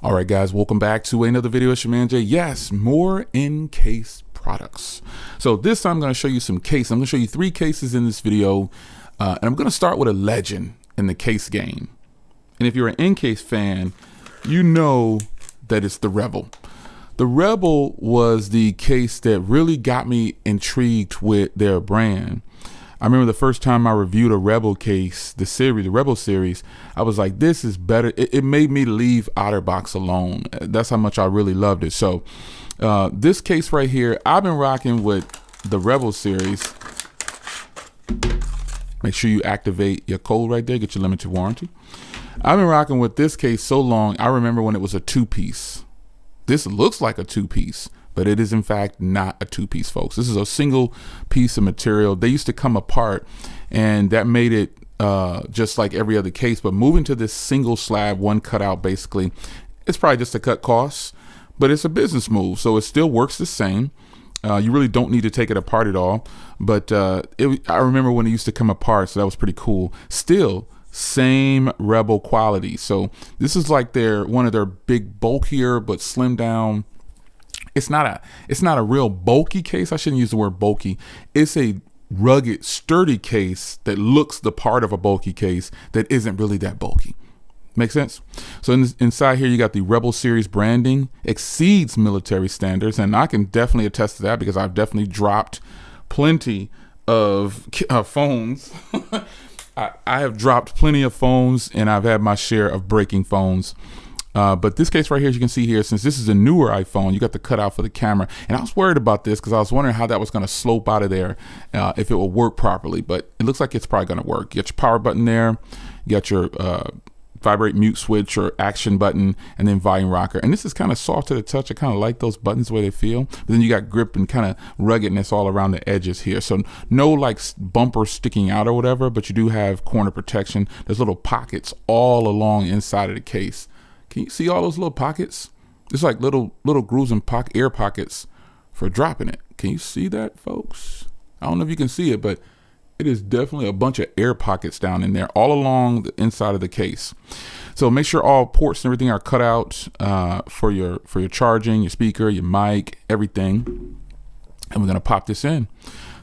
All right, guys, welcome back to another video. It's your man Jay. Yes, more in-case products. So this time I'm going to show you some cases. I'm going to show you 3 cases in this video, and I'm going to start with a legend in the case game. And if you're an in-case fan, you know that it's the Rebel. The Rebel was the case that really got me intrigued with their brand. I remember the first time I reviewed a Rebel case, the Rebel series, I was like, this is better. It made me leave OtterBox alone. That's how much I really loved it. So this case right here, I've been rocking with the Rebel series. Make sure you activate your code right there, get your limited warranty. I've been rocking with this case so long, I remember when it was a 2-piece. This looks like a 2-piece. But it is in fact not a 2-piece, folks. This is a single piece of material. They used to come apart, and that made it just like every other case. But moving to this single slab, one cutout, basically, it's probably just to cut costs, but it's a business move, so it still works the same. You really don't need to take it apart at all. But I remember when it used to come apart, so that was pretty cool. Still, same Rebel quality. So this is like one of their big, bulkier but slimmed down. It's not a real bulky case. I shouldn't use the word bulky. It's a rugged, sturdy case that looks the part of a bulky case that isn't really that bulky. Make sense? So inside here, you got the Rebel series branding, exceeds military standards. And I can definitely attest to that because I've definitely dropped plenty of phones. I have dropped plenty of phones, and I've had my share of breaking phones. But this case right here, as you can see here, since this is a newer iPhone, you got the cutout for the camera. And I was worried about this because I was wondering how that was going to slope out of there, if it will work properly. But it looks like it's probably going to work. You got your power button there. You got your vibrate mute switch or action button, and then volume rocker. And this is kind of soft to the touch. I kind of like those buttons the way they feel. But then you got grip and kind of ruggedness all around the edges here. So no like bumper sticking out or whatever, but you do have corner protection. There's little pockets all along inside of the case. Can you see all those little pockets? It's like little grooves and air pockets for dropping it. Can you see that, folks? I don't know if you can see it, but it is definitely a bunch of air pockets down in there all along the inside of the case. So make sure all ports and everything are cut out for your charging, your speaker, your mic, everything. And we're gonna pop this in.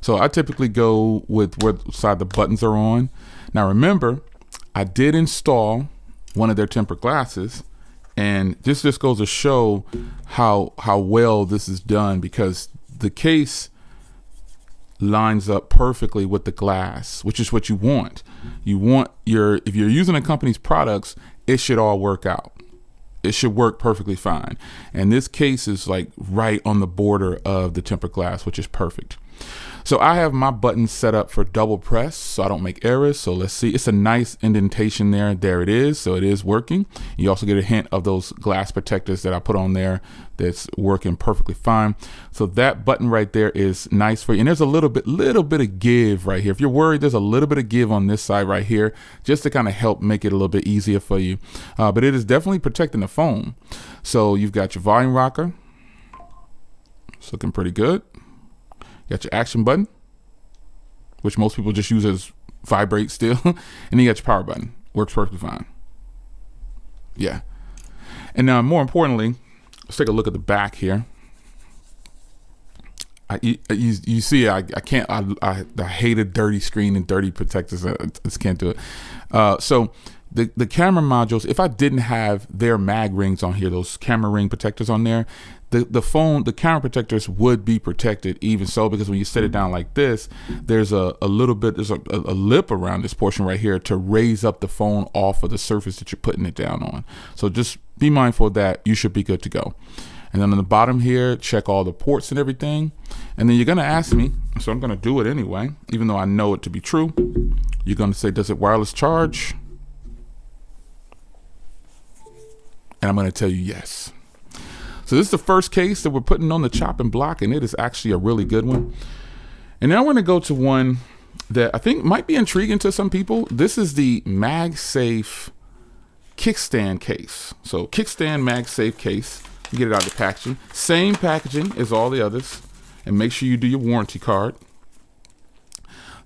So I typically go with where side the buttons are on. Now remember, I did install one of their tempered glasses. And this just goes to show how well this is done, because the case lines up perfectly with the glass, which is what you want. You want if you're using a company's products, it should all work out. It should work perfectly fine. And this case is like right on the border of the tempered glass, which is perfect. So I have my buttons set up for double press so I don't make errors. So let's see, it's a nice indentation there. There it is. So it is working. You also get a hint of those glass protectors that I put on there that's working perfectly fine. So that button right there is nice for you. And there's a little bit of give right here. If you're worried, there's a little bit of give on this side right here just to kind of help make it a little bit easier for you. But it is definitely protecting the phone. So you've got your volume rocker. It's looking pretty good. You got your action button, which most people just use as vibrate still. And then you got your power button. Works perfectly fine. Yeah. And now more importantly, let's take a look at the back here. You see, I can't, I hate a dirty screen and dirty protectors. I just can't do it. So the camera modules, if I didn't have their mag rings on here, those camera ring protectors on there, the camera protectors would be protected even so, because when you set it down like this, there's a lip around this portion right here to raise up the phone off of the surface that you're putting it down on. So just be mindful of that. You should be good to go. And then on the bottom here, check all the ports and everything. And then you're gonna ask me, so I'm gonna do it anyway, even though I know it to be true. You're gonna say, does it wireless charge? And I'm gonna tell you yes. So this is the first case that we're putting on the chopping block, and it is actually a really good one. And now we're gonna go to one that I think might be intriguing to some people. This is the MagSafe kickstand case. So kickstand MagSafe case. You get it out of the packaging. Same packaging as all the others. And make sure you do your warranty card.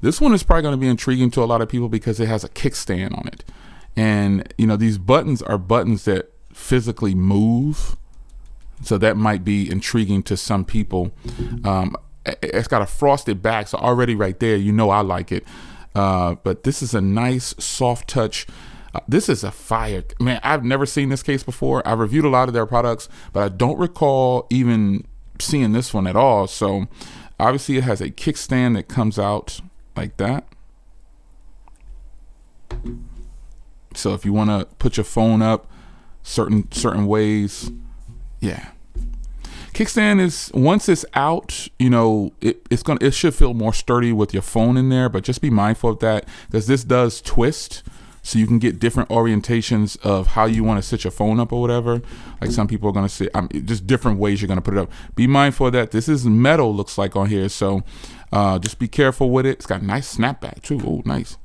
This one is probably going to be intriguing to a lot of people because it has a kickstand on it. And, you know, these buttons are buttons that physically move. So that might be intriguing to some people. It's got a frosted back, so already right there, you know I like it. But this is a nice soft touch. This is a fire. Man, I've never seen this case before. I've reviewed a lot of their products, but I don't recall even seeing this one at all. So obviously it has a kickstand that comes out like that. So if you want to put your phone up certain ways, yeah. Kickstand is, once it's out, you know, it should feel more sturdy with your phone in there, but just be mindful of that, because this does twist, so you can get different orientations of how you want to sit your phone up or whatever. Like some people are going to say, just different ways you're going to put it up. Be mindful of that. This is metal, looks like on here, so just be careful with it. It's got a nice snapback too. Oh, nice.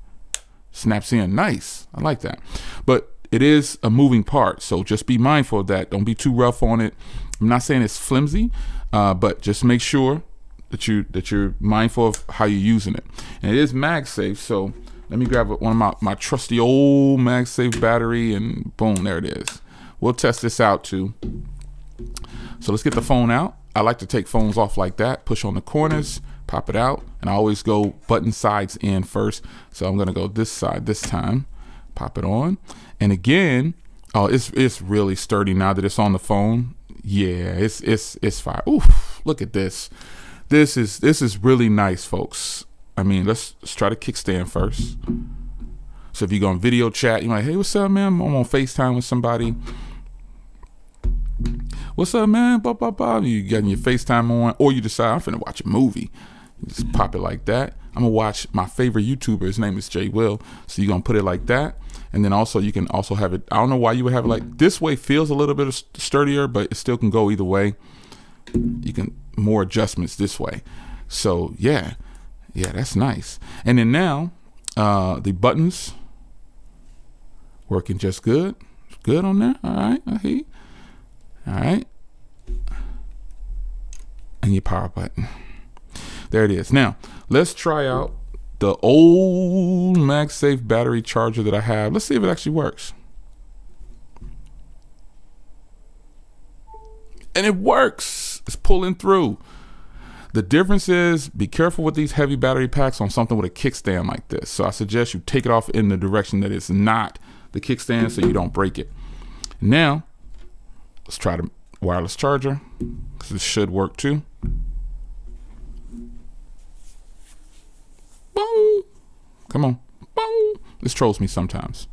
Snaps in nice. I like that. But it is a moving part, so just be mindful of that. Don't be too rough on it. I'm not saying it's flimsy, but just make sure that you're mindful of how you're using it. And it is MagSafe, so let me grab one of my trusty old MagSafe battery, and boom, there it is. We'll test this out too. So let's get the phone out. I like to take phones off like that, push on the corners, pop it out, and I always go button sides in first. So I'm gonna go this side this time, pop it on, and again, oh, it's really sturdy now that it's on the phone. Yeah, it's fire. Oof, look at this. This is really nice, folks. I mean, let's try to kickstand first. So if you go on video chat, you're like, hey, what's up, man? I'm on FaceTime with somebody. What's up, man? Blah, blah, blah. You getting your FaceTime on, or you decide I'm finna watch a movie. You just pop it like that. I'm gonna watch my favorite YouTuber. His name is Jay Will. So you're gonna put it like that. And then also you can also have it, I don't know why you would have it like this way. Feels a little bit sturdier, but it still can go either way. You can more adjustments this way. So yeah, that's nice. And then now the buttons working just good on there. All right, I hear you. All right, and your power button. There it is. Now let's try out the old MagSafe battery charger that I have. Let's see if it actually works. And it works. It's pulling through. The difference is, be careful with these heavy battery packs on something with a kickstand like this. So I suggest you take it off in the direction that it's not the kickstand, so you don't break it. Now, let's try the wireless charger, because this should work too. Boom. Come on. Boom. This trolls me sometimes.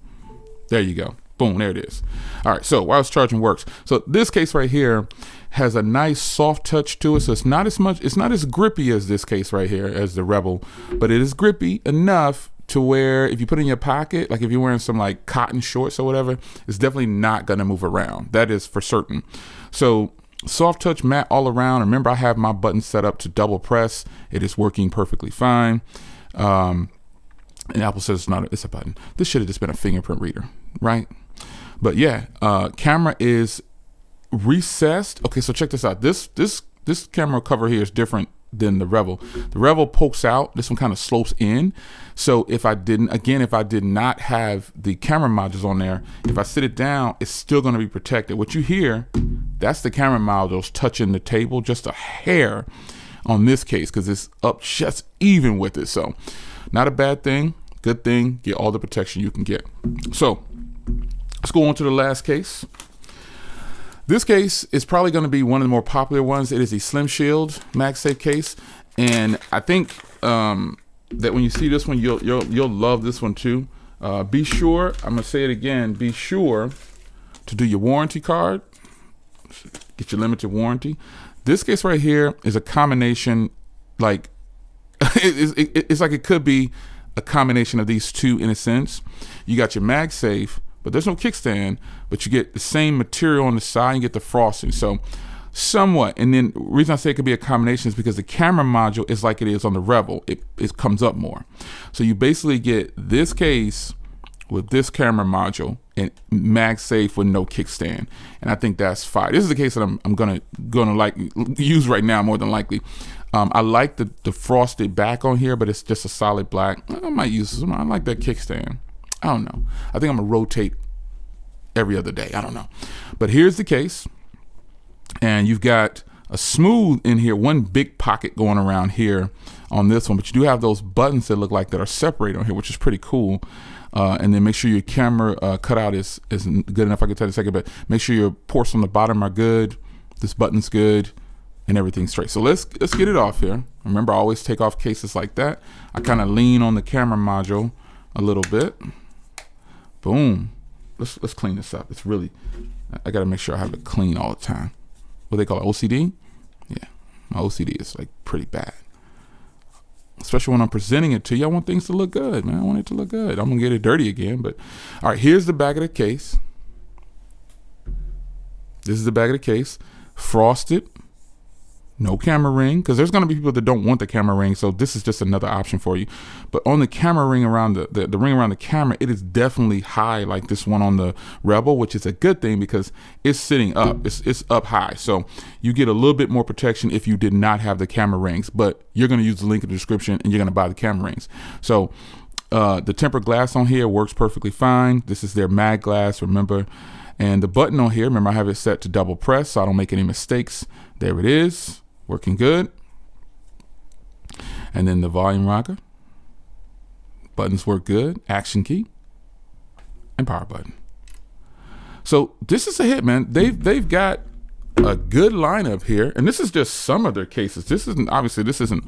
There you go. Boom. There it is. All right. So wireless charging works. So this case right here has a nice soft touch to it. So it's not as grippy as this case right here, as the Rebel, but it is grippy enough to where if you put it in your pocket, like if you're wearing some like cotton shorts or whatever, it's definitely not going to move around. That is for certain. So soft touch, matte all around. Remember, I have my button set up to double press. It is working perfectly fine. And Apple says it's a button. This should have just been a fingerprint reader, right? But yeah, camera is recessed. Okay, so check this out. This camera cover here is different than the Rebel. The Rebel pokes out. This one kind of slopes in. So if I did not have the camera modules on there, if I sit it down, it's still going to be protected. What you hear, that's the camera modules touching the table just a hair on this case, because it's up just even with it. So not a bad thing, good thing. Get all the protection you can get. So let's go on to the last case. This case is probably going to be one of the more popular ones. It is a Slim Shield MagSafe case, and I think that when you see this one, you'll love this one too. Be sure, I'm gonna say it again, be sure to do your warranty card, get your limited warranty. This case right here is a combination, like it's like it could be a combination of these two in a sense. You got your MagSafe, but there's no kickstand, but you get the same material on the side, you get the frosting. So somewhat, and then the reason I say it could be a combination is because the camera module is like it is on the Rebel. It comes up more. So you basically get this case with this camera module and MagSafe with no kickstand. And I think that's fine. This is the case that I'm gonna like use right now more than likely. I like the frosted back on here, but it's just a solid black. I might use this. I like that kickstand. I don't know. I think I'm gonna rotate every other day. I don't know. But here's the case. And you've got a smooth in here, one big pocket going around here on this one, but you do have those buttons that look like that are separated on here, which is pretty cool. And then make sure your camera cutout is good enough. I can tell you in a second, but make sure your ports on the bottom are good. This button's good and everything's straight. So let's get it off here. Remember, I always take off cases like that. I kind of lean on the camera module a little bit. Boom. Let's clean this up. It's really, I got to make sure I have it clean all the time. What they call it, OCD? Yeah, my OCD is like pretty bad. Especially when I'm presenting it to you, I want things to look good, man. I want it to look good. I'm gonna get it dirty again, but all right, here's the back of the case. This is the back of the case, frosted, no camera ring, because there's gonna be people that don't want the camera ring, so this is just another option for you. But on the camera ring around the ring around the camera, it is definitely high, like this one on the Rebel, which is a good thing because it's sitting up, it's up high, so you get a little bit more protection if you did not have the camera rings. But you're gonna use the link in the description and you're gonna buy the camera rings. So the tempered glass on here works perfectly fine. This is their mag glass, remember. And the button on here, remember, I have it set to double press so I don't make any mistakes. There it is, working good. And then the volume rocker, buttons work good, action key, and power button. So this is a hit, man. They've got a good lineup here, and this is just some of their cases. This isn't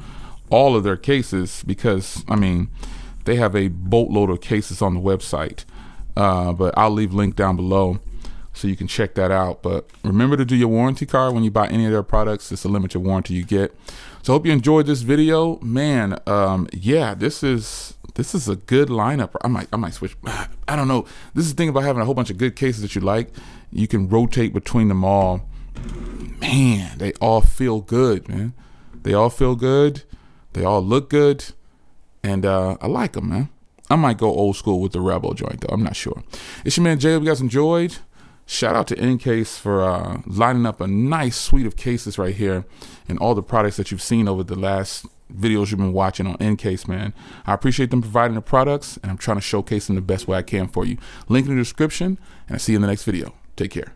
all of their cases, because I mean, they have a boatload of cases on the website. But I'll leave a link down below so you can check that out. But remember to do your warranty card when you buy any of their products. It's a limited warranty you get. So I hope you enjoyed this video, man. Yeah, this is a good lineup. I might switch. I don't know. This is the thing about having a whole bunch of good cases that you like. You can rotate between them all. Man, they all feel good, man. They all feel good. They all look good, and I like them, man. I might go old school with the Rebel joint though. I'm not sure. It's your man Jay. Hope you guys enjoyed. Shout out to Encase for lining up a nice suite of cases right here and all the products that you've seen over the last videos you've been watching on Encase, man. I appreciate them providing the products, and I'm trying to showcase them the best way I can for you. Link in the description, and I'll see you in the next video. Take care.